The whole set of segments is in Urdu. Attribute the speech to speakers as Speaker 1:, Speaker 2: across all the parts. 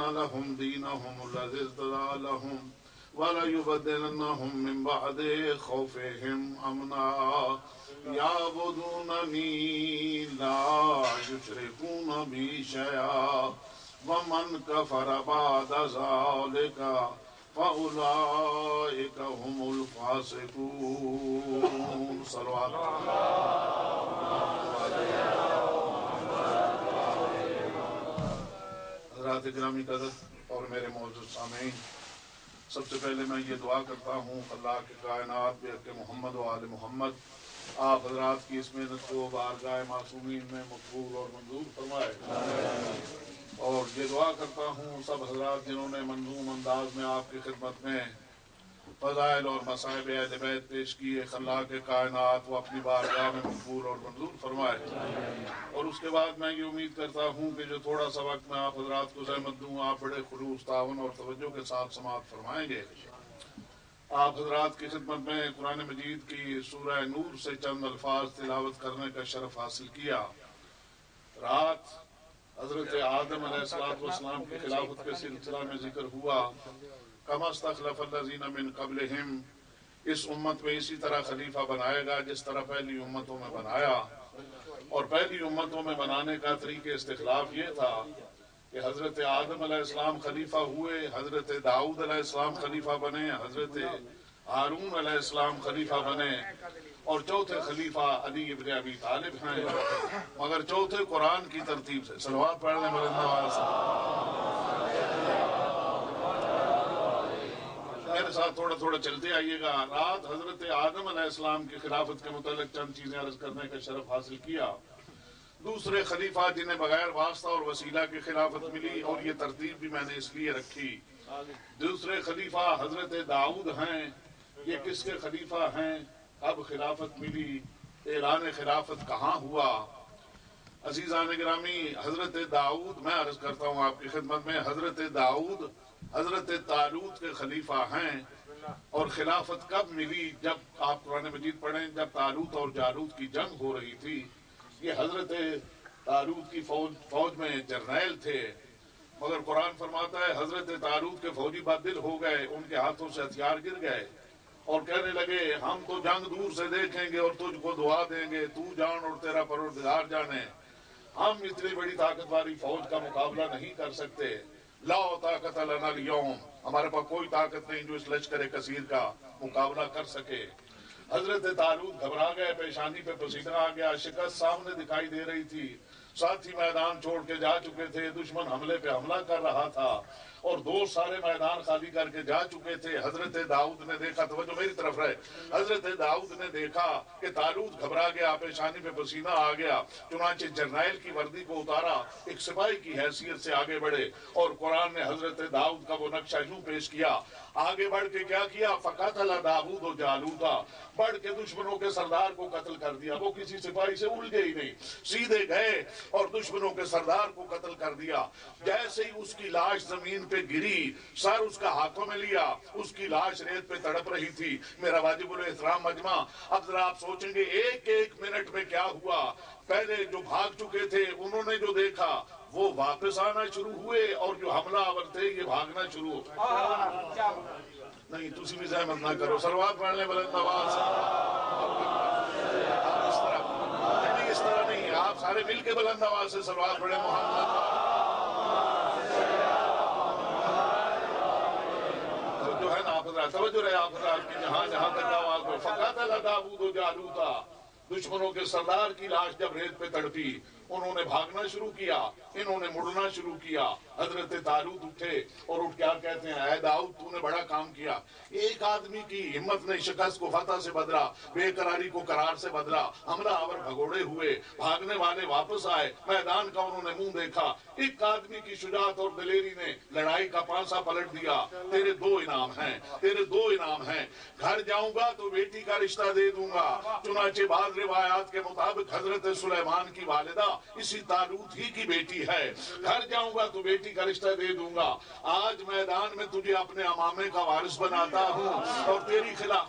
Speaker 1: لهم دينهم الذي ارتضى لهم وليبدلنهم من بعد خوفهم أمنا يعبدونني لا يشركون بي شيئا ومن كفر بعد ذلك فأولئك هم الفاسقون صلوات حضرات گرامی قدر اور میرے معزز سامعین، سب سے پہلے میں یہ دعا کرتا ہوں اللہ کے کائنات بحق محمد و آل محمد آپ حضرات کی اس محنت کو بارگاہ معصومین میں مقبول اور منظور فرمائے، اور یہ دعا کرتا ہوں سب حضرات جنہوں نے منظوم انداز میں آپ کی خدمت میں فضائل اور مصائب اہل بیت پیش کیے، اللہ کے کائنات وہ اپنی بارگاہ میں مقبول اور منظور فرمائے۔ اور اس کے بعد میں یہ امید کرتا ہوں کہ جو تھوڑا سا وقت میں آپ حضرات کو زحمت دوں، آپ بڑے خلوص، تعاون اور توجہ کے ساتھ سماعت فرمائیں گے۔ آپ حضرات کی خدمت میں قرآن مجید کی سورہ نور سے چند الفاظ تلاوت کرنے کا شرف حاصل کیا۔ رات حضرت آدم علیہ السلام کی خلافت کے سلسلہ میں ذکر ہوا، کما استخلف الذین من قبلہم، اس امت میں اسی طرح خلیفہ بنائے گا جس طرح پہلی امتوں میں بنایا۔ اور پہلی امتوں میں بنانے کا طریقہ استخلاف یہ تھا کہ حضرت آدم علیہ السلام خلیفہ ہوئے، حضرت داؤد علیہ السلام خلیفہ بنے، حضرت ہارون علیہ السلام خلیفہ بنے، اور چوتھے خلیفہ علی ابن ابی طالب ہیں، مگر چوتھے قرآن کی ترتیب سے۔ صلوات پڑھنے بلند آواز سے میرے ساتھ تھوڑا تھوڑا چلتے آئیے گا۔ رات حضرت آدم علیہ السلام کی خلافت کے متعلق چند چیزیں عرض کرنے کا شرف حاصل کیا۔ دوسرے خلیفہ جنہیں بغیر واسطہ اور وسیلہ کی خلافت ملی، اور یہ ترتیب بھی میں نے اس لیے رکھی۔ دوسرے خلیفہ حضرت داؤد ہیں، یہ کس کے خلیفہ ہیں، اب خلافت ملی، اعلان خلافت کہاں ہوا؟ عزیزان گرامی، حضرت داؤد، میں عرض کرتا ہوں آپ کی خدمت میں، حضرت داؤد حضرت طالوت کے خلیفہ ہیں، اور خلافت کب ملی؟ جب آپ قرآن مجید پڑھیں، جب طالوت اور جالوت کی جنگ ہو رہی تھی۔ یہ حضرت طالوت کی فوج میں جرنیل تھے، مگر قرآن فرماتا ہے حضرت طالوت کے فوجی بددل ہو گئے، ان کے ہاتھوں سے ہتھیار گر گئے، اور کہنے لگے ہم تو جنگ دور سے دیکھیں گے اور تجھ کو دعا دیں گے، تو جان اور تیرا پروردگار جانے، ہم اتنی بڑی طاقت والی فوج کا مقابلہ نہیں کر سکتے۔ لا طاقت لنا اليوم، ہمارے پاس کوئی طاقت نہیں جو اس لشکر کثیر کا مقابلہ کر سکے۔ حضرت طالوت گھبرا گئے، پیشانی پہ پسینہ آ گیا، شکست سامنے دکھائی دے رہی تھی، ساتھی میدان چھوڑ کے جا چکے تھے، دشمن حملے پہ حملہ کر رہا تھا، اور دوست سارے میدان خالی کر کے جا چکے تھے۔ حضرت داؤد نے دیکھا، توجہ میری طرف رہے، حضرت داؤد نے دیکھا کہ طالوت گھبرا گیا، پیشانی پہ پسینہ آ گیا، چنانچہ جرنیل کی وردی کو اتارا، ایک سپاہی کی حیثیت سے آگے بڑھے، اور قرآن نے حضرت داؤد کا وہ نقشہ یوں پیش کیا، آگے بڑھ کے کیا کیا؟ فَقَتَلَ دَاوُودُ جَالُوتَ، بڑھ کے دشمنوں کے سردار کو قتل کر دیا۔ وہ کسی سپاہی سے الجھے ہی نہیں، سیدھے گئے اور دشمنوں کے سردار کو قتل کر دیا۔ جیسے ہی اس کی لاش زمین پہ گری، سر اس کا ہاتھوں میں لیا، اس کی لاش ریت پہ تڑپ رہی تھی۔ میرا واجب الاحترام مجمع، اب ذرا آپ سوچیں گے ایک ایک منٹ میں کیا ہوا؟ پہلے جو بھاگ چکے تھے انہوں نے جو دیکھا وہ واپس آنا شروع ہوئے، اور جو حملہ آور تھے یہ بھاگنا شروع ہو۔ نہیں تسی بھی زحمت نہ کرو، صلوات پڑھنے بلند آواز سے۔ آپ اس طرح نہیں، آپ سارے مل کے بلند آواز سے صلوات پڑھیں محمد۔ توجہ ہے نا آپ حضرات، توجہ رہے آپ حضرات کی جہاں جہاں تک آواز ہو۔ فَقَتَلَ دَاوُودُ جَالُوتَ، دشمنوں کے سردار کی لاش جب ریت پہ تڑپی، انہوں نے بھاگنا شروع کیا، انہوں نے مڑنا شروع کیا۔ حضرت طالوت اٹھے اور اٹھ کیا کہتے ہیں، اے داؤد تو نے بڑا کام کیا۔ ایک آدمی کی ہمت نے شکست کو فتح سے بدلا، بے قراری کو قرار سے بدلا، حملہ آور بھگوڑے ہوئے، بھاگنے والے واپس آئے، میدان کا انہوں نے منہ دیکھا۔ ایک آدمی کی شجاعت اور دلیری نے لڑائی کا پانسا پلٹ دیا۔ تیرے دو انعام ہیں، تیرے دو انعام ہیں، گھر جاؤں گا تو بیٹی کا رشتہ دے دوں گا۔ چنانچہ بعض روایات کے مطابق حضرت سلیمان کی والدہ اسی طالوت ہی کی بیٹی ہے۔ گھر جاؤں گا تو بیٹی کا رشتہ دے دوں گا۔ آج میدان میں تجھے اپنے امامے کا وارث بناتا ہوں، اور تیری خلاف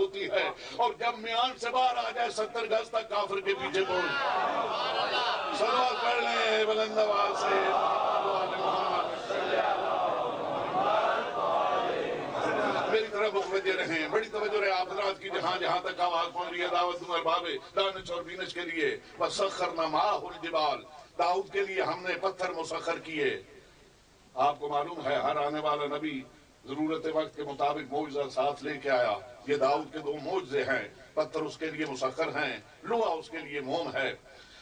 Speaker 1: ہوتی ہے، اور جب میان سے باہر آ جائے 70 گز تک کافر کے پیچھے پہنچ۔ صلوات پڑھ لیں بلند آواز سے۔ میری طرف متوجہ رہیں، بڑی توجہ رہے آپ حضرات کی، جہاں جہاں تک آواز پہنچ رہی ہے دعوت دوں ارباب دانش اور بینش کے لیے۔ وَسَخَّرْنَا مَعَهُ الْجِبَالَ، داؤد کے لیے ہم نے پتھر مسخر کیے۔ آپ کو معلوم ہے ہر آنے والا نبی ضرورت وقت کے مطابق معجزہ ساتھ لے کے آیا۔ یہ داؤد کے 2 معجزے ہیں، پتھر اس کے لیے مسخر ہیں، لوہا اس کے لیے موم ہے۔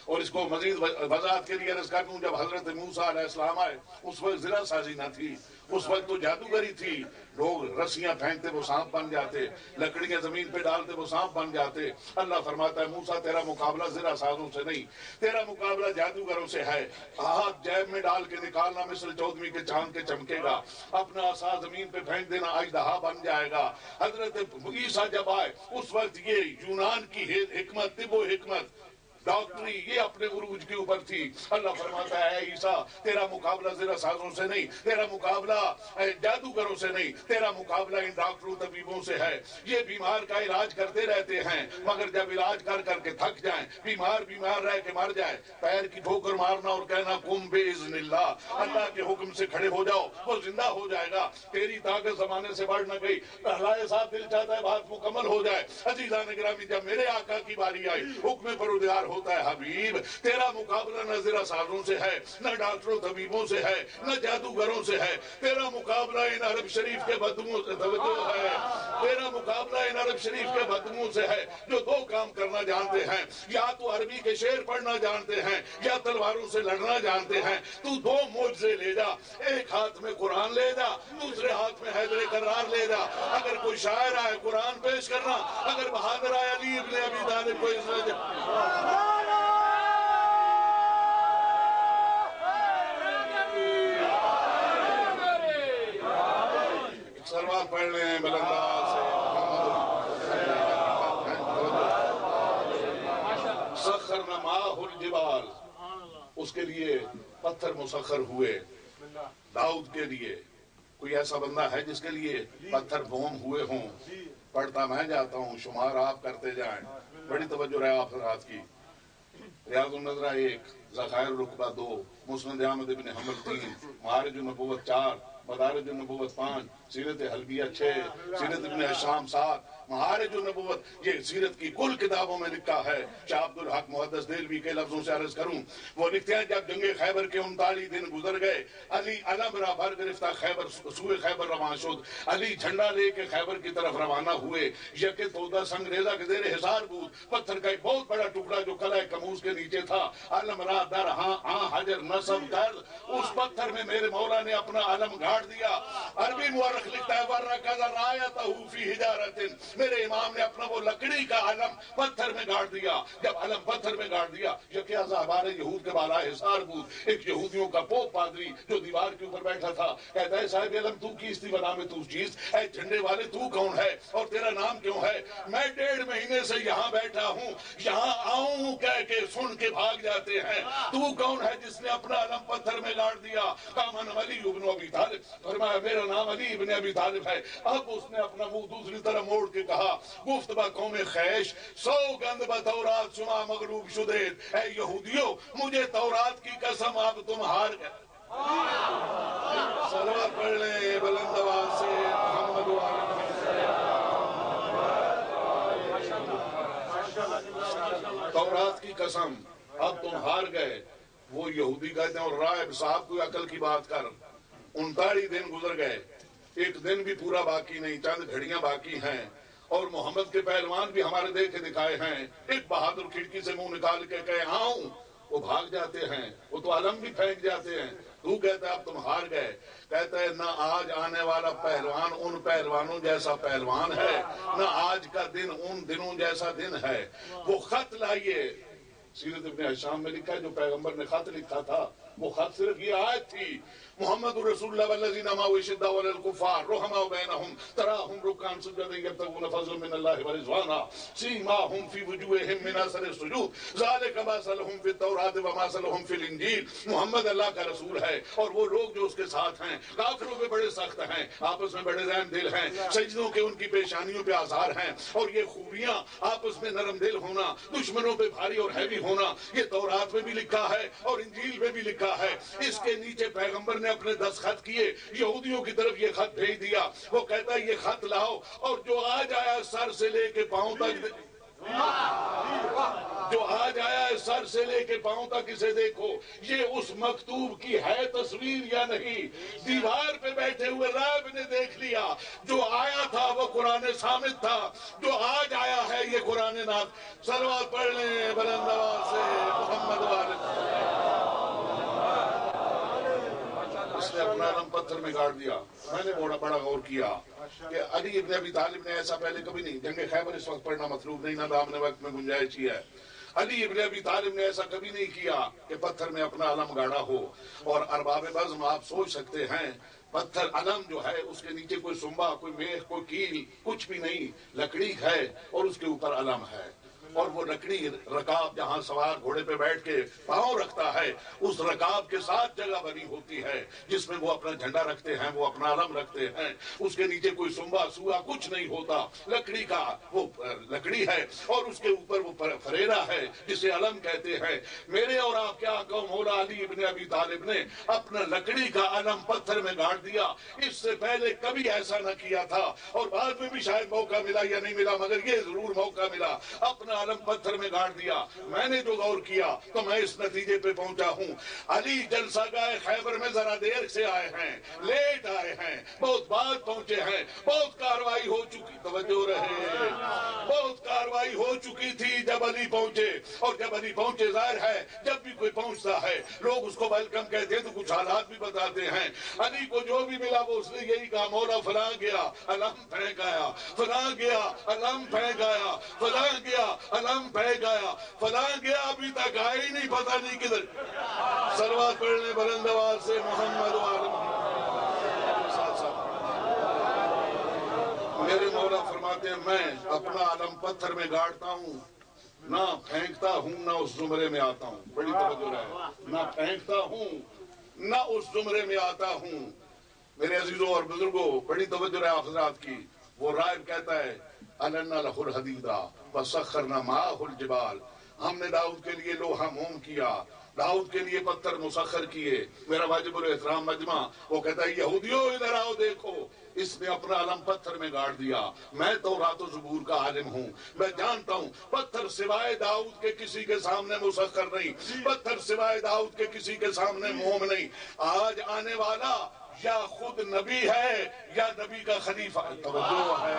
Speaker 1: اور اس کو مزید وضاحت کے لیے عرض کر دوں، جب حضرت موسیٰ علیہ السلام آئے اس وقت زرہ سازی نہ تھی، اس وقت تو جادوگری تھی۔ لوگ رسیاں پھینکتے وہ سانپ بن جاتے، لکڑیاں زمین پہ ڈالتے وہ سانپ بن جاتے۔ اللہ فرماتا ہے موسیٰ تیرا مقابلہ زرہ سازوں سے نہیں، تیرا مقابلہ جادوگروں سے ہے۔ ہاتھ جیب میں ڈال کے نکالنا مثل 14ویں کے چاند کے چمکے گا، اپنا عصا زمین پہ پھینک دینا اژدہا بن جائے گا۔ حضرت عیسیٰ جب آئے اس وقت یہ یونان کی حکمت، طب و حکمت، ڈاکٹری، یہ اپنے عروج کے اوپر تھی۔ اللہ فرماتا ہے اے عیسیٰ تیرا مقابلہ زرہ سازوں سے نہیں، تیرا مقابلہ جادوگروں سے نہیں، تیرا مقابلہ ان ڈاکٹروں طبیبوں سے ہے۔ یہ بیمار کا علاج کرتے رہتے ہیں، مگر جب علاج کر کر کے تھک جائیں، بیمار رہ کے مر جائے، پیر کی ٹھوکر مارنا اور کہنا قم باذن اللہ، اللہ کے حکم سے کھڑے ہو جاؤ، وہ زندہ ہو جائے گا۔ تیری طاقت زمانے سے بڑھ نہ گئی، پہلائے صاحب دل چاہتا ہے بات مکمل ہو جائے۔ عزیزان گرامی جب میرے آقا کی باری آئی، حکم پروردگار ہوتا ہے حبیب تیرا مقابلہ نہ زرہ سازوں سے ہے، نہ ڈاکٹروں طبیبوں سے ہے، نہ جادوگروں سے ہے، تیرا مقابلہ ان عرب شریف کے بدموں سے ہے، تیرا مقابلہ ان عرب شریف کے بدموں سے ہے جو 2 کام کرنا جانتے ہیں، یا تو عربی کے شعر پڑھنا جانتے ہیں یا تلواروں سے لڑنا جانتے ہیں۔ تو 2 معجزے لے جا، ایک ہاتھ میں قرآن لے جا، دوسرے ہاتھ میں حیدر کرار لے جا۔ اگر کوئی شاعر آئے قرآن پیش کرنا، اگر بہادر آئے علی ابن ابی طالب کو سلوات پڑھ لیں بلند آواز سے۔ سخرنا معہ الجبال، اس کے لیے پتھر مسخر ہوئے۔ داؤد کے لیے کوئی ایسا بندہ ہے جس کے لیے پتھر بوم ہوئے ہوں؟ پڑھتا میں جاتا ہوں، شمار آپ کرتے جائیں۔ بڑی توجہ رہے آپ حضرات کی۔ ریاض النظرہ 1، ذخائر الرقبہ 2، مسند احمد ابن حنبل 3، معارج النبوت 4، مدارج النبوت 5، سیرت حلبیہ 6، سیرت ابن ہشام 7، معارج النبوت، یہ سیرت کی کل کتابوں میں لکھا ہے۔ شاہ عبدالحق محدث دہلوی کے لفظوں سے عرض کروں، وہ لکھتے ہیں جب جنگ خیبر کے 39 دن گزر گئے، علی علم را بھر گرفتہ خیبر سوئے خیبر روان شد، علی جھنڈا لے کے خیبر کی طرف روانہ ہوئے۔ یکے تودہ سنگ ریزہ کے زیر حصار بود، پتھر کا ایک بہت بڑا ٹکڑا جو قلعہ کموز کے نیچے تھا، علم را در ہاں حجر نصب کر، اس پتھر میں میرے مولا نے اپنا علم گاڑ دیا۔ عربی مورخ لکھتا ہے وَرَّكَزَ رَایَتَهُ فِي حِجَارَةٍ، میرے امام نے اپنا وہ لکڑی کا علم پتھر میں گاڑ دیا۔ جب علم پتھر میں گاڑ دیا، یکے احبار یہود کے بالا حصار بود، ایک یہودیوں کا پوپ پادری جو دیوار کے اوپر بیٹھا تھا، کہتا ہے صاحب علم تو کیستی بنا میں تو چیز، اے جھنڈے والے تو کون ہے اور تیرا نام کیوں ہے؟ میں 1.5 مہینے سے یہاں بیٹھا ہوں، یہاں آؤں کہہ کے سن کے بھاگ جاتے ہیں، تو کون ہے جس نے اپنا علم پتھر میں گاڑ دیا؟ کامن علی ابن ابی طالب، فرمایا میرا نام علی ابن ابی طالب ہے۔ اب اس نے اپنا منہ دوسری طرف موڑ کے کہا گفت با قوم خیش سوگند با تورات شما مغلوب شدید، اے یہودیو مجھے تورات کی قسم اب تم ہار گئے۔ صلوات پڑھ لیں بلند آواز سے محمد و آل محمد۔ تورات کی قسم اب تم ہار گئے۔ وہ یہودی کہتے ہیں اور راہب صاحب کوئی عقل کی بات کر، 39 دن گزر گئے، ایک دن بھی پورا باقی نہیں، چند گھڑیاں باقی ہیں، اور محمد کے پہلوان بھی ہمارے دیکھے دکھائے ہیں، ایک بہادر کھڑکی سے منہ نکال کے کہے آؤں، وہ بھاگ جاتے ہیں، وہ تو علم بھی پھینک جاتے ہیں۔ تو کہتا ہے اب تم ہار گئے، کہتا ہے نہ آج آنے والا پہلوان ان پہلوانوں جیسا پہلوان ہے، نہ آج کا دن ان دنوں جیسا دن ہے۔ وہ خط لائیے، سیرت ابن ہشام میں لکھا ہے جو پیغمبر نے خط لکھا تھا وہ خط صرف یہ آیت تھی، محمد محمد رسول اللہ والذین معه اشداء علی الکفار رحماء بینہم تراہم رکعا سجدا یبتغون فضلا من اللہ ورضوانا سیماہم فی وجوہہم من اثر السجود ذالک مثلہم فی التوراۃ ومثلہم فی الانجیل۔ محمد اللہ کا رسول ہے اور وہ لوگ جو اس کے ساتھ ہیں کافروں پہ بڑے سخت ہیں، آپس میں بڑے رحم دل ہیں، سجدوں کے ان کی پیشانیوں پہ آثار ہیں، اور یہ خوبیاں آپس میں نرم دل ہونا، دشمنوں پہ بھاری اور ہیوی ہونا، یہ تورات میں بھی لکھا ہے اور انجیل میں بھی لکھا ہے۔ اس کے نیچے پیغمبر نے اپنے دستخط کیے، یہودیوں کی طرف یہ خط بھیج دیا۔ وہ کہتا ہے یہ خط لاؤ، اور جو آج آیا سر سے لے کے پاؤں تک، جو آج آیا ہے سر سے لے کے پاؤں تک اسے دیکھو، یہ اس مکتوب کی ہے تصویر یا نہیں؟ دیوار پہ بیٹھے ہوئے راہب نے دیکھ لیا، جو آیا تھا وہ قرآن صامت تھا، جو آج آیا ہے یہ قرآن نات۔ صلوات پڑھ لیں بلند آواز سے محمد والد۔ اس نے اپنا علم پتھر میں گاڑ دیا۔ میں نے بڑا غور کیا کہ علی ابن ابی طالب نے ایسا پہلے کبھی نہیں، جنگ خیبر اس وقت پڑھنا مطلوب نہیں، نہ دامن وقت میں گنجائش ہی ہے، علی ابن ابی طالب نے ایسا کبھی نہیں کیا کہ پتھر میں اپنا علم گاڑا ہو۔ اور ارباب بزم آپ سوچ سکتے ہیں، پتھر علم جو ہے اس کے نیچے کوئی سنبا، کوئی میخ، کوئی کیل، کچھ بھی نہیں، لکڑی ہے اور اس کے اوپر علم ہے، اور وہ لکڑی رکاب جہاں سوار گھوڑے پہ بیٹھ کے پاؤں رکھتا ہے، اس رکاب کے ساتھ جگہ بنی ہوتی ہے جس میں وہ اپنا جھنڈا رکھتے ہیں، وہ اپنا علم رکھتے ہیں۔ اس کے نیچے کوئی سنبا سوا کچھ نہیں ہوتا، لکڑی کا وہ لکڑی ہے، اور اس کے اوپر وہ فریرا ہے جسے علم کہتے ہیں۔ میرے اور آپ کے آقا مولا علی ابن ابی طالب نے اپنا لکڑی کا علم پتھر میں گاڑ دیا۔ اس سے پہلے کبھی ایسا نہ کیا تھا، اور بعد میں بھی شاید موقع ملا یا نہیں ملا، مگر یہ ضرور موقع ملا، اپنا علم پتھر میں گاڑ دیا۔ میں نے جو غور کیا تو میں اس نتیجے پہ پہنچا ہوں، علی جلسہ گاہ خیبر میں ذرا دیر سے آئے ہیں، لیٹ آئے ہیں، بہت بعد پہنچے ہیں، بہت کاروائی ہو چکی، توجہ رہے، بہت کاروائی ہو چکی تھی جب علی پہنچے۔ اور جب علی پہنچے، ظاہر ہے جب بھی کوئی پہنچتا ہے لوگ اس کو ویلکم کہتے ہیں تو کچھ حالات بھی بتاتے ہیں۔ علی کو جو بھی ملا وہ اس نے یہی کہا، مولا فلاں گیا علم پھینک آیا، فلاں گیا علم پھینک آیا، فلاں گیا علم پھینک آیا، فلاں گیا ابھی تک آئے ہی نہیں، پتہ نہیں کدھر۔ صلوات پڑھنے بلند آواز سے محمد وآل میرے مولا فرماتے ہیں میں اپنا علم پتھر میں گاڑتا ہوں، نہ پھینکتا ہوں نہ اس زمرے میں آتا ہوں۔ بڑی توجہ رہے، نہ پھینکتا ہوں نہ اس زمرے میں آتا ہوں۔ میرے عزیزوں اور بزرگوں، بڑی توجہ رہے آپ حضرات کی۔ وہ راہب کہتا ہے أَلَنَّا لَهُ الْحَدِيدَ وَسَخَّرْنَا مَعَهُ الْجِبَالَ، ہم نے داؤد کے لیے لوہا موم کیا، داؤد کے لیے پتھر مسخر کیے۔ میرا واجب الاحترام مجمع وہ کہتا ہے یہودیوں ادھر آؤ دیکھو، اس نے اپنا علم پتھر میں گاڑ دیا۔ میں تورات و زبور کا عالم ہوں، میں جانتا ہوں پتھر سوائے داؤد کے کسی کے سامنے مسخر نہیں، پتھر سوائے داؤد کے کسی کے سامنے موم نہیں۔ آج آنے والا یا خود نبی ہے یا نبی کا خلیفہ، توجہ ہے،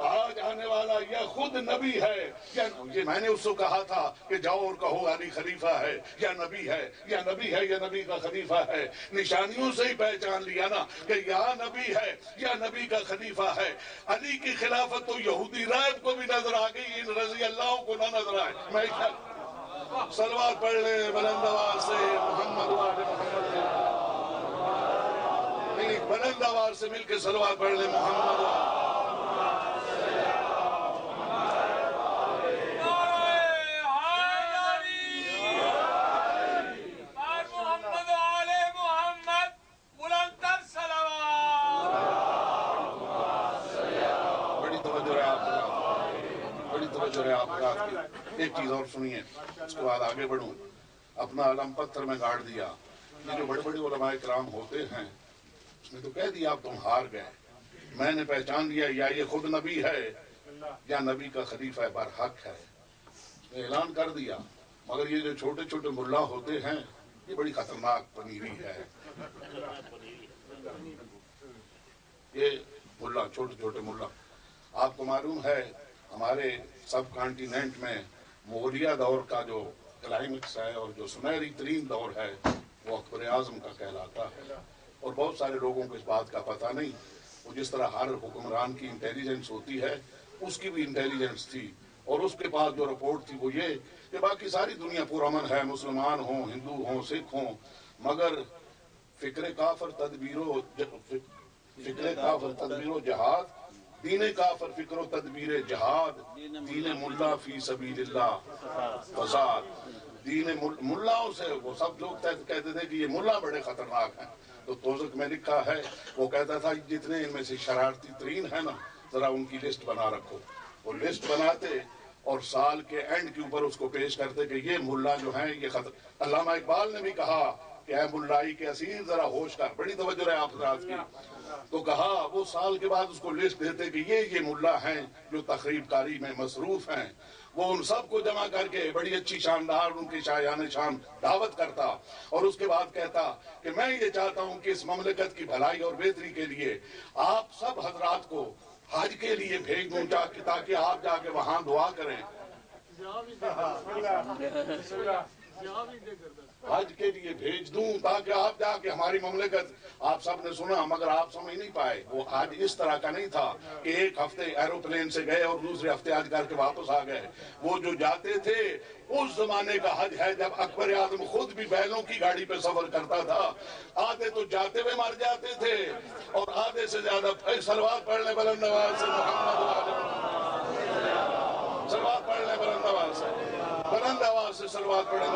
Speaker 1: آج آنے والا یا خود نبی ہے یا یہ میں نے اس کو کہا تھا کہ جاؤ اور کہو علی خلیفہ ہے یا نبی ہے، یا نبی ہے یا نبی کا خلیفہ ہے۔ نشانیوں سے ہی پہچان لیا نا کہ یا نبی ہے یا نبی کا خلیفہ ہے۔ علی کی خلافت تو یہودی راہب کو بھی نظر آ گئی، ان رضی اللہ کو نہ نظر آئے۔ میں صلوات پڑھ لیں بلند آواز سے محمد وآل محمد، بلند آواز سے مل کے صلوات پڑھ لیں محمد وآل۔ ایک چیز اور سنیے، اس کے بعد آگے بڑھوں۔ اپنا علم پتھر میں گاڑ دیا۔ یہ جو بڑے بڑے علماء کرام ہوتے ہیں، اس نے تو کہہ دیا اب تم ہار گئے، میں نے پہچان لیا یا یہ خود نبی ہے یا نبی کا خلیفہ برحق ہے، اس نے اعلان کر دیا۔ مگر یہ جو چھوٹے چھوٹے ملا ہوتے ہیں یہ بڑی خطرناک پنیری ہے۔ یہ ملا، چھوٹے چھوٹے ملا، آپ کو معلوم ہے ہمارے سب کانٹیننٹ میں مغلیہ دور کا جو کلائمیکس ہے اور جو سنہری ترین دور ہے وہ اکبر اعظم کا کہلاتا ہے، اور بہت سارے لوگوں کو اس بات کا پتہ نہیں۔ وہ جس طرح ہر حکمران کی انٹیلیجنس ہوتی ہے اس کی بھی انٹیلیجنس تھی، اور اس کے پاس جو رپورٹ تھی وہ یہ کہ باقی ساری دنیا پرامن ہے، مسلمان ہوں، ہندو ہوں، سکھ ہوں، مگر فکر کافر تدبیر و جہاد، دین کافر فکر و تدبیر جہاد، دین ملا فی سبیل اللہ فساد۔ دین ملاؤں سے وہ سب لوگ کہتے تھے کہ یہ ملا بڑے خطرناک ہیں، تو توزک میں لکھا ہے وہ کہتا تھا جتنے ان میں سے شرارتی ترین ہیں نا ذرا ان کی لسٹ بنا رکھو۔ وہ لسٹ بناتے اور سال کے اینڈ کے اوپر اس کو پیش کرتے کہ یہ ملا جو ہیں یہ خطر۔ علامہ اقبال نے بھی کہا کہ اے ملائی کے اسیر ذرا ہوش کر، بڑی توجہ ہے آپ حضرات کی، تو کہا وہ سال کے بعد اس کو لسٹ دیتے کہ یہ ملا ہیں جو تخریب کاری میں مصروف ہیں۔ وہ ان سب کو جمع کر کے بڑی اچھی شاندار ان کی شایان شان دعوت کرتا اور اس کے بعد کہتا کہ میں یہ چاہتا ہوں کہ اس مملکت کی بھلائی اور بہتری کے لیے آپ سب حضرات کو حج کے لیے بھیج دوں تاکہ آپ جا کے وہاں دعا کریں، حج کے لیے بھیج دوں تاکہ آپ جا کے ہماری مملکت۔ آپ سب نے سنا مگر آپ سمجھ نہیں پائے، وہ حج اس طرح کا نہیں تھا کہ ایک ہفتے ایروپلین سے گئے اور دوسرے ہفتے حج کر کے واپس آ گئے۔ وہ جو جاتے تھے اس زمانے کا حج ہے جب اکبر اعظم خود بھی بیلوں کی گاڑی پہ سفر کرتا تھا، آدھے تو جاتے ہوئے مر جاتے تھے اور آدھے سے زیادہ صلوات پڑھنے بلند آواز سے محمد صلوات پڑھنے بلند آواز سے صلوات پڑھنے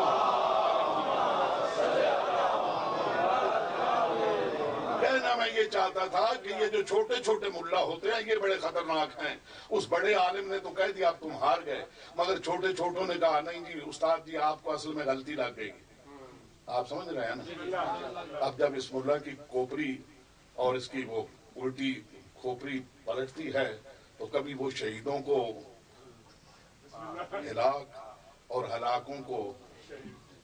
Speaker 1: کہنا میں یہ چاہتا تھا کہ یہ جو چھوٹے چھوٹے ملا ہوتے ہیں یہ بڑے خطرناک ہیں۔ اس بڑے عالم نے تو کہہ دیا اب تم ہار گئے، مگر چھوٹے چھوٹوں نے کہا نہیں جی استاد جی آپ کو اصل میں غلطی لگ گئی۔ آپ سمجھ رہے ہیں نا؟ اب جب اس ملا کی کھوپڑی اور اس کی وہ الٹی کھوپڑی پلٹتی ہے تو کبھی وہ شہیدوں کو ہلاک اور ہلاکوں کو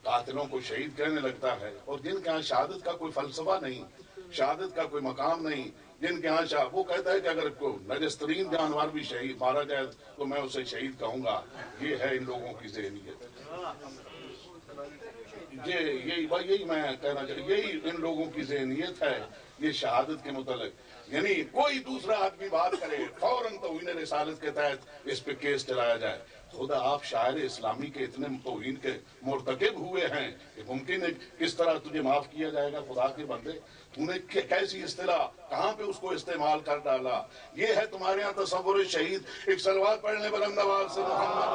Speaker 1: قاتلوں کو شہید کہنے لگتا ہے، اور جن کے ہاں شہادت کا کوئی فلسفہ نہیں، شہادت کا کوئی مقام نہیں، جن کے ہاں وہ کہتا ہے کہ اگر کوئی نجسترین جانور بھی شہید مارا جائے تو میں اسے شہید کہوں گا۔ یہ ہے ان لوگوں کی ذہنیت، یہی میں کہنا چاہتا ہوں، یہی ان لوگوں کی ذہنیت ہے یہ شہادت کے متعلق۔ یعنی کوئی دوسرا آدمی بات کرے فوراً توہین رسالت کے تحت اس پہ کیس چلایا جائے۔ خدا آپ شاعر اسلامی کے اتنے توہین کے مرتکب ہوئے ہیں کہ ممکن ہے کس طرح تجھے معاف کیا جائے گا؟ خدا کے بندے تو نے کیسی اصطلاح کہاں پہ اس کو استعمال کر ڈالا؟ یہ ہے تمہارے یہاں تصور شہید۔ ایک صلوات پڑھنے بلند آواز سے محمد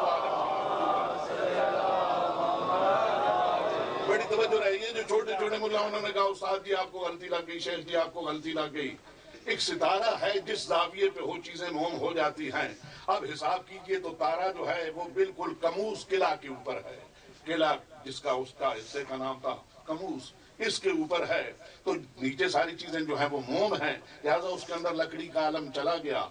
Speaker 1: بڑی توجہ رہی ہے۔ جو چھوٹے چھوٹے ملا انہوں نے کہا استاد جی آپ کو غلطی لگ گئی، شیخ جی آپ کو غلطی لگ گئی۔ ایک ستارہ ہے جس زاویے پہ وہ چیزیں موم ہو جاتی ہیں۔ اب حساب کیجئے تو تارا جو ہے وہ بالکل کموس قلعہ کے اوپر ہے، قلعہ جس کا اس کا حصے کا نام تھا کموس، اس کے اوپر ہے تو نیچے ساری چیزیں جو ہیں وہ موم ہیں، لہذا اس کے اندر لکڑی کا علم چلا گیا۔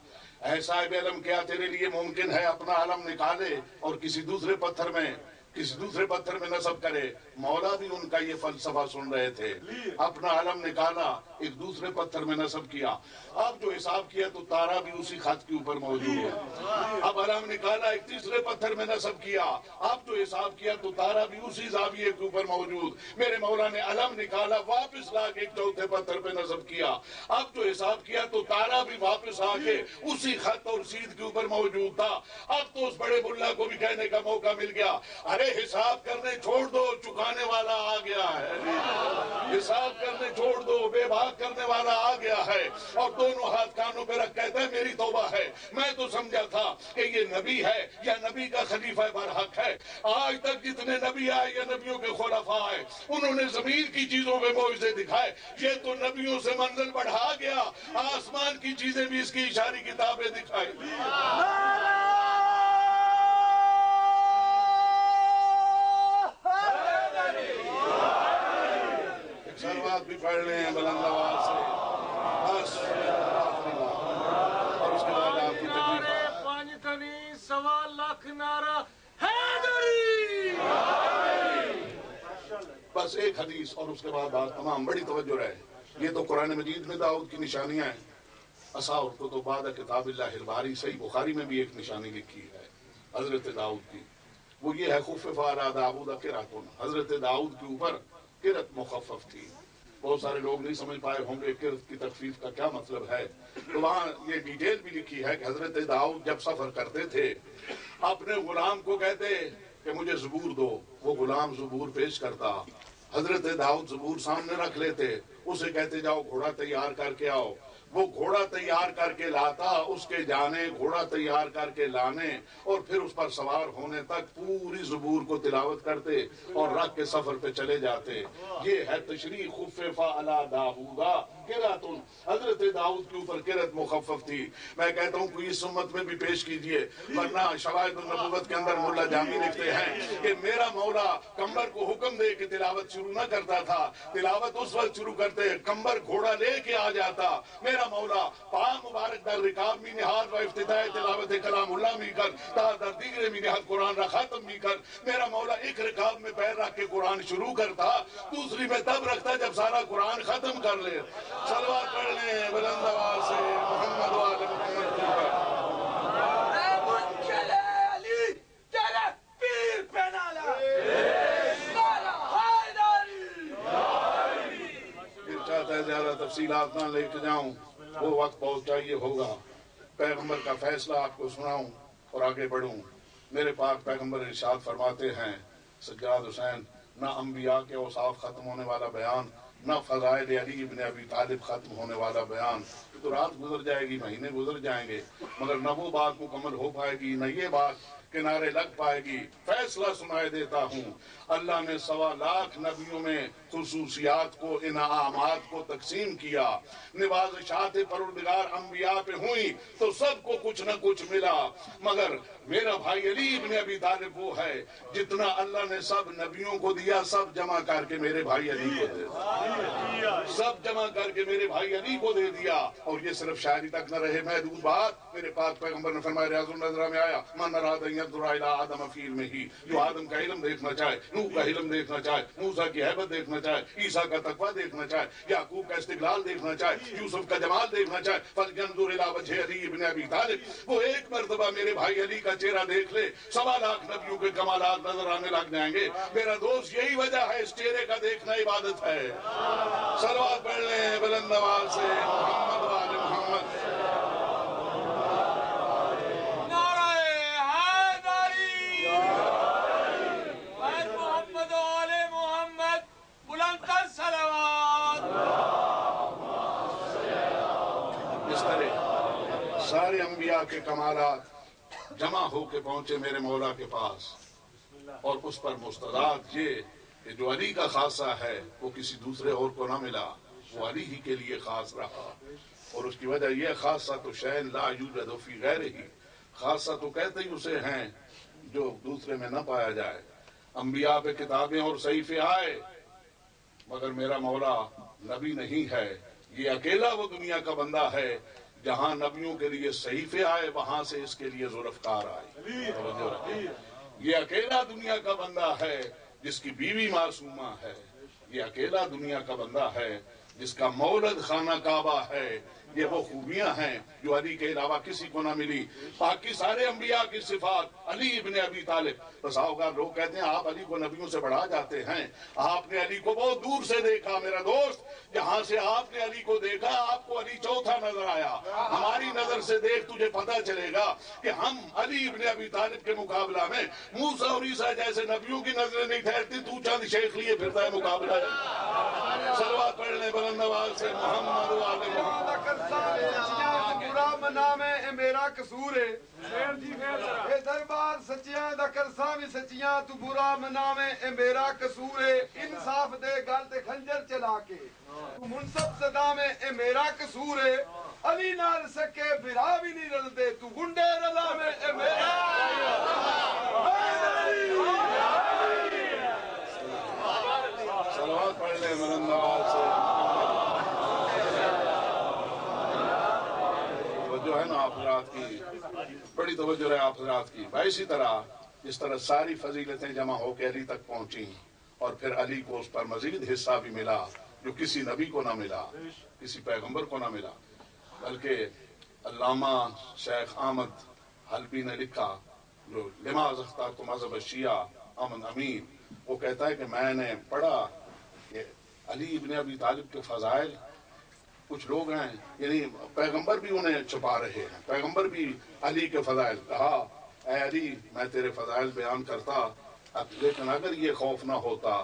Speaker 1: اے صاحب علم کیا تیرے لیے ممکن ہے اپنا علم نکالے اور کسی دوسرے پتھر میں نصب کرے؟ مولا بھی ان کا یہ فلسفہ سن رہے تھے، اپنا علم نکالا ایک دوسرے پتھر میں نصب کیا، اب جو حساب کیا تو تارا بھی اسی خط کے اوپر موجود ہے، اب علم نکالا ایک تیسرے پتھر میں نصب کیا، اب جو حساب کیا تو تارا بھی اسی زاویے کے اوپر موجود۔ میرے مولا نے علم نکالا واپس لا کے ایک چوتھے پتھر پہ نصب کیا، اب جو حساب کیا تو تارا بھی واپس آ کے اسی خط اور سیدھ کے اوپر موجود تھا۔ اب تو اس بڑے ملا کو بھی کہنے کا موقع مل گیا، ارے حساب کرنے چھوڑ دو، چکانے والا آ گیا ہے، حساب کرنے چھوڑ دو، بے بھاگ کرنے والا آ گیا ہے۔ اور دونوں ہاتھ کانوں پہ رکھ کہتا ہے میری توبہ ہے، میں تو سمجھا تھا کہ یہ نبی ہے یا نبی کا خلیفہ برحق ہے۔ آج تک جتنے نبی آئے یا نبیوں کے خلفاء آئے انہوں نے زمین کی چیزوں پہ معجزے دکھائے، یہ تو نبیوں سے منزل بڑھا گیا، آسمان کی چیزیں بھی اس کی اشاری کتابیں دکھائی۔ صلوات بھی پڑھ لیں بلند آواز سے، بس اور اس کے بعد آپ کی تکلیف۔
Speaker 2: پانچتنی 1.25 لاکھ نعرہ حیدری،
Speaker 1: بس ایک حدیث اور اس کے بعد بات تمام۔ بڑی توجہ رہے، یہ تو قرآن مجید میں داؤد کی نشانیاں ہیں۔ اصحاب الکتب بعد کتاب اللہ الباری، صحیح بخاری میں بھی ایک نشانی لکھی ہے حضرت داؤد کی، وہ یہ ہے خفف علی داؤد قرأۃ، حضرت داؤد کے اوپر قرأت مخفف تھی۔ بہت سارے لوگ نہیں سمجھ پائے ہوں گے قرأت کی تخفیف کا کیا مطلب ہے، تو وہاں یہ ڈیٹیل بھی لکھی ہے کہ حضرت داؤد جب سفر کرتے تھے اپنے غلام کو کہتے کہ مجھے زبور دو، وہ غلام زبور پیش کرتا حضرت داؤد زبور سامنے رکھ لیتے، اسے کہتے جاؤ گھوڑا تیار کر کے آؤ، وہ گھوڑا تیار کر کے لاتا، اس کے جانے، گھوڑا تیار کر کے لانے اور پھر اس پر سوار ہونے تک پوری زبور کو تلاوت کرتے اور رکھ کے سفر پہ چلے جاتے۔ یہ ہے تشریح خففا علی داؤدا قرأۃ، حضرت داؤد کے اوپر قرأت مخفف تھی۔ میں کہتا ہوں کوئی اس امت میں بھی پیش کیجئے، ورنہ شواہد النبوت کے اندر مولا جامی لکھتے ہیں کہ میرا مولا کمبر کو حکم دے کہ تلاوت شروع نہ کرتا تھا، تلاوت اس وقت شروع کرتے کمبر گھوڑا لے کے آ جاتا، میرا مولا پا مبارک در رکاب می نہاد و افتتاح تلاوت کلام اللہ می کر تا در دیگر می نہاد قرآن را ختم می کر، میرا مولا ایک رکاب میں پیر رکھ کے قرآن شروع کرتا، دوسری میں تب رکھتا جب سارا قرآن ختم کر لے۔ صلوات پڑھ لیں بلند آواز سے محمد و آل محمد پر۔
Speaker 3: اے منکر علی تیرے پیر پہ نالا نالا حیدری۔
Speaker 1: پھر چاہتا ہے زیادہ تفصیلات نہ لے کے جاؤں، وہ وقت بہت چاہیے ہوگا، پیغمبر کا فیصلہ آپ کو سناؤں اور آگے بڑھوں۔ میرے پاک پیغمبر ارشاد فرماتے ہیں سجاد حسین، نہ انبیاء کے اوصاف ختم ہونے والا بیان، نہ فضائل علی ابن ابی طالب ختم ہونے والا بیان۔ تو رات گزر جائے گی، مہینے گزر جائیں گے، مگر نہ وہ بات مکمل ہو پائے گی، نہ یہ بات کنارے لگ پائے گی۔ فیصلہ سنائے دیتا ہوں، اللہ نے 1.25 لاکھ نبیوں میں خصوصیات کو، انعامات کو تقسیم کیا، نوازشات پروردگار انبیاء پہ ہوئی تو سب کو کچھ نہ کچھ ملا، مگر میرا بھائی علی ابن ابی طالب وہ ہے جتنا اللہ نے سب نبیوں کو دیا سب جمع کر کے میرے بھائی علی کو دے دیا، سب جمع کر کے میرے بھائی علی کو دے دیا۔ اور یہ صرف شاعری تک نہ رہے محدود بات، میرے پاک پیغمبر نے فرمایا ریاض النظرہ میں آیا من اراد ان ينظر الى آدم فی علمہ، جو آدم کا علم دیکھنا چاہے، نوح کا علم دیکھنا چاہے، موسیٰ کی ہیبت دیکھنا چاہے، عیسیٰ کا تقویٰ دیکھنا چاہے، یعقوب کا استقلال دیکھنا چاہے، یوسف کا جمال دیکھنا چاہے، فَلْيَنظُرْ إِلَىٰ وَجْهِ عَلِيِّ بْنِ أَبِي طالب، وہ ایک مرتبہ میرے بھائی علی کا چہرہ دیکھ لے 1.25 لاکھ نبیوں کے کمالات نظر آنے لگ جائیں گے۔ میرا دوست یہی وجہ ہے، اس چہرے کا دیکھنا عبادت ہے۔ صلوات پڑھ لیں بلند آواز سے محمد و آل محمد۔
Speaker 2: نعرہ حیدری، اے محمد و آل محمد، بلند تر صلوات۔
Speaker 1: اس طرح سارے انبیاء کے کمالات جمع ہو کے پہنچے میرے مولا کے پاس، اور اس پر مستداد یہ کہ جو علی کا خاصہ ہے وہ کسی دوسرے اور کو نہ ملا، وہ علی ہی کے لیے خاص رہا۔ اور اس کی وجہ یہ خاصہ تو شیء لا یوجد فی غیرہ، خاصہ تو کہتے ہی اسے ہیں جو دوسرے میں نہ پایا جائے۔ انبیاء پہ کتابیں اور صحیفے آئے، مگر میرا مولا نبی نہیں ہے، یہ اکیلا وہ دنیا کا بندہ ہے جہاں نبیوں کے لیے صحیفے آئے وہاں سے اس کے لیے ذوالفقار آئے۔ توجہ رکھیں، یہ اکیلا دنیا کا بندہ ہے جس کی بیوی معصومہ ہے، یہ اکیلا دنیا کا بندہ ہے جس کا مولد خانہ کعبہ ہے۔ یہ وہ خوبیاں ہیں جو علی کے علاوہ کسی کو نہ ملی۔ باقی سارے انبیاء کی صفات علی ابن ابی طالب، بس اوقات لوگ کہتے ہیں آپ علی کو نبیوں سے بڑھا جاتے ہیں، آپ نے علی کو بہت دور سے دیکھا میرا دوست، جہاں سے آپ نے علی کو دیکھا آپ کو علی چوتھا نظر آیا۔ ہماری نظر سے دیکھ تجھے پتہ چلے گا کہ ہم علی ابن ابی طالب کے مقابلہ میں موسیٰ اور عیسیٰ جیسے نبیوں کی نظریں نہیں ٹھہرتی، تو چند شیخ لیے پھرتا ہے مقابلہ۔ صلوات پڑھ لیں بلند آواز سے محمد و آل محمد۔
Speaker 4: برا منا میں اے میرا قصور ہے، اے دربار سچیاں دا کرساں بھی سچیاں، تو برا منا میں اے میرا قصور ہے، انصاف دے گل تے خنجر چلا کے تو منصف صدا میں اے میرا قصور ہے، علی نال سکے برا بھی نہیں رلدے، تو گنڈے رلا میں اے میرا
Speaker 1: صلوات پڑھ لیں بلند آواز سے۔ توجہ ہے نا آپ حضرات کی، بڑی توجہ ہے آپ حضرات کی۔ اسی طرح جس طرح ساری فضیلتیں جمع ہو کے علی تک پہنچی اور پھر علی کو اس پر مزید حصہ بھی ملا جو کسی نبی کو نہ ملا، کسی پیغمبر کو نہ ملا، بلکہ علامہ شیخ احمد حلبی نے لکھا جو لماذ اخترت مذہب الشیعہ امن امین، وہ کہتا ہے کہ میں نے پڑھا کہ علی ابن ابی طالب کے فضائل، کچھ لوگ ہیں یعنی پیغمبر بھی انہیں چھپا رہے ہیں، پیغمبر بھی علی کے فضائل، کہا اے علی میں تیرے فضائل بیان کرتا، لیکن اگر یہ خوف نہ ہوتا